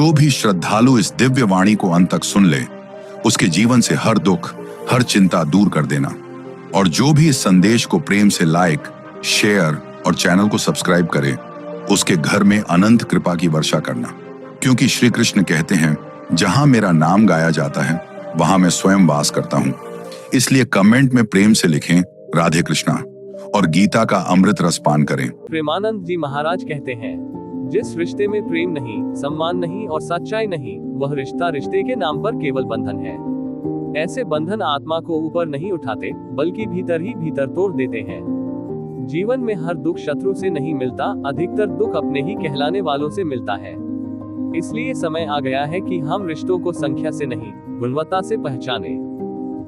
जो भी श्रद्धालु इस दिव्य वाणी को अंत तक सुन ले, उसके जीवन से हर दुख, हर चिंता दूर कर देना। और जो भी इस संदेश को प्रेम से लाइक, शेयर और चैनल को सब्सक्राइब करे, उसके घर में अनंत कृपा की वर्षा करना। क्योंकि श्री कृष्ण कहते हैं, जहां मेरा नाम गाया जाता है वहां मैं स्वयं वास करता हूं। इसलिए कमेंट में प्रेम से लिखें राधे कृष्णा और गीता का अमृत रस पान करें। प्रेमानंद जी महाराज कहते हैं, जिस रिश्ते में प्रेम नहीं, सम्मान नहीं और सच्चाई नहीं, वह रिश्ता रिश्ते के नाम पर केवल बंधन है। ऐसे बंधन आत्मा को ऊपर नहीं उठाते, बल्कि भीतर ही भीतर तोड़ देते हैं। जीवन में हर दुख शत्रु से नहीं मिलता, अधिकतर दुख अपने ही कहलाने वालों से मिलता है। इसलिए समय आ गया है कि हम रिश्तों को संख्या से नहीं, गुणवत्ता से पहचाने।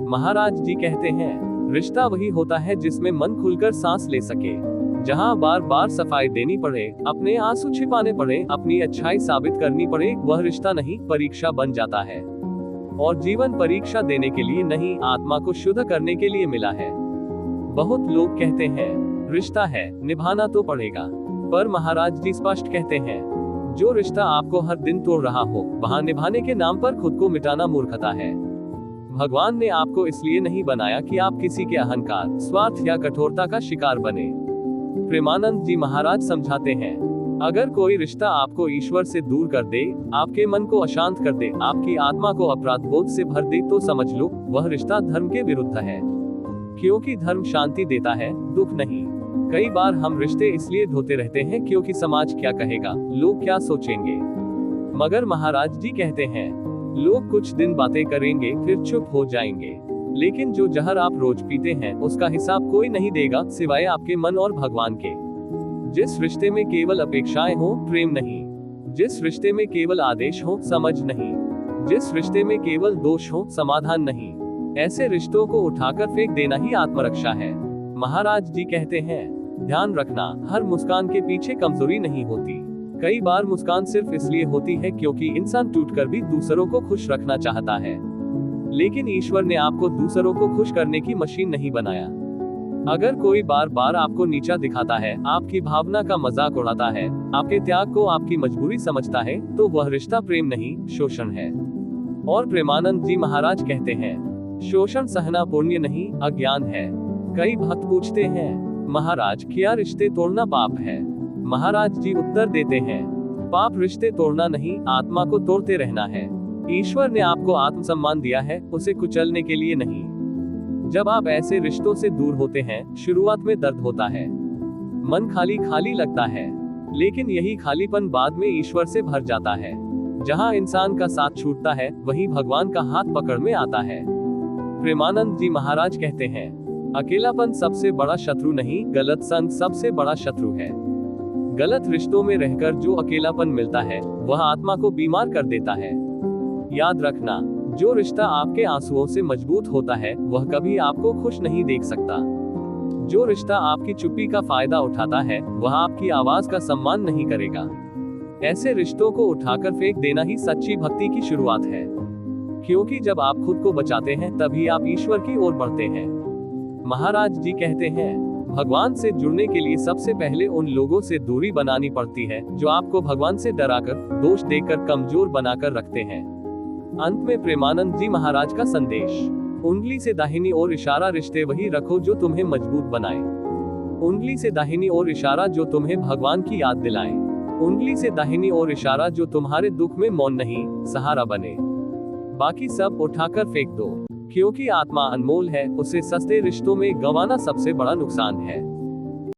महाराज जी कहते हैं, रिश्ता वही होता है जिसमें मन खुलकर सांस ले सके, जहां बार बार सफाई देनी पड़े, अपने आंसू छिपाने पड़े, अपनी अच्छाई साबित करनी पड़े, वह रिश्ता नहीं, परीक्षा बन जाता है। और जीवन परीक्षा देने के लिए नहीं, आत्मा को शुद्ध करने के लिए मिला है। बहुत लोग कहते हैं, रिश्ता है, निभाना तो पड़ेगा। पर महाराज जी स्पष्ट कहते हैं, जो रिश्ता आपको हर दिन तोड़ रहा हो, वहां निभाने के नाम पर खुद को मिटाना मूर्खता है। भगवान ने आपको इसलिए नहीं बनाया कि आप किसी के अहंकार, स्वार्थ या कठोरता का शिकार बने। प्रेमानंद जी महाराज समझाते हैं, अगर कोई रिश्ता आपको ईश्वर से दूर कर दे, आपके मन को अशांत कर दे, आपकी आत्मा को अपराध बोध से भर दे, तो समझ लो वह रिश्ता धर्म के विरुद्ध है। क्योंकि धर्म शांति देता है, दुख नहीं। कई बार हम रिश्ते इसलिए ढोते रहते हैं क्योंकि समाज क्या कहेगा, लोग क्या सोचेंगे। मगर महाराज जी कहते हैं, लोग कुछ दिन बातें करेंगे फिर चुप हो जाएंगे, लेकिन जो जहर आप रोज पीते हैं उसका हिसाब कोई नहीं देगा सिवाय आपके मन और भगवान के। जिस रिश्ते में केवल अपेक्षाएं हो, प्रेम नहीं। जिस रिश्ते में केवल आदेश हो, समझ नहीं। जिस रिश्ते में केवल दोष हो, समाधान नहीं, ऐसे रिश्तों को उठाकर फेंक देना ही आत्मरक्षा है। महाराज जी कहते हैं, ध्यान रखना, हर मुस्कान के पीछे कमजोरी नहीं होती। कई बार मुस्कान सिर्फ इसलिए होती है क्योंकि इंसान टूटकर भी दूसरों को खुश रखना चाहता है। लेकिन ईश्वर ने आपको दूसरों को खुश करने की मशीन नहीं बनाया। अगर कोई बार बार आपको नीचा दिखाता है, आपकी भावना का मजाक उड़ाता है, आपके त्याग को आपकी मजबूरी समझता है, तो वह रिश्ता प्रेम नहीं, शोषण है। और प्रेमानंद जी महाराज कहते हैं, शोषण सहना पुण्य नहीं, अज्ञान है। कई भक्त पूछते हैं, महाराज क्या रिश्ते तोड़ना पाप है? महाराज जी उत्तर देते हैं, पाप रिश्ते तोड़ना नहीं, आत्मा को तोड़ते रहना है। ईश्वर ने आपको आत्मसम्मान दिया है, उसे कुचलने के लिए नहीं। जब आप ऐसे रिश्तों से दूर होते हैं, शुरुआत में दर्द होता है, मन खाली खाली लगता है, लेकिन यही खालीपन बाद में ईश्वर से भर जाता है। जहां इंसान का साथ छूटता है, वहीं भगवान का हाथ पकड़ में आता है। प्रेमानंद जी महाराज कहते हैं, अकेलापन सबसे बड़ा शत्रु नहीं, गलत संग सबसे बड़ा शत्रु है। गलत रिश्तों में रहकर जो अकेलापन मिलता है, वह आत्मा को बीमार कर देता है। याद रखना, जो रिश्ता आपके आंसुओं से मजबूत होता है, वह कभी आपको खुश नहीं देख सकता। जो रिश्ता आपकी चुप्पी का फायदा उठाता है, वह आपकी आवाज का सम्मान नहीं करेगा। ऐसे रिश्तों को उठाकर फेंक देना ही सच्ची भक्ति की शुरुआत है। क्योंकि जब आप खुद को बचाते हैं, तभी आप ईश्वर की ओर बढ़ते हैं। महाराज जी कहते हैं, भगवान से जुड़ने के लिए सबसे पहले उन लोगों से दूरी बनानी पड़ती है जो आपको भगवान से डराकर, दोष देकर कमजोर बनाकर रखते हैं। अंत में प्रेमानंद जी महाराज का संदेश, उंगली से दाहिनी ओर इशारा, रिश्ते वही रखो जो तुम्हें मजबूत बनाए। उंगली से दाहिनी ओर इशारा जो तुम्हें भगवान की याद दिलाए। उंगली से दाहिनी ओर इशारा जो तुम्हारे दुख में मौन नहीं, सहारा बने। बाकी सब उठाकर फेंक दो, क्योंकि आत्मा अनमोल है, उसे सस्ते रिश्तों में गंवाना सबसे बड़ा नुकसान है।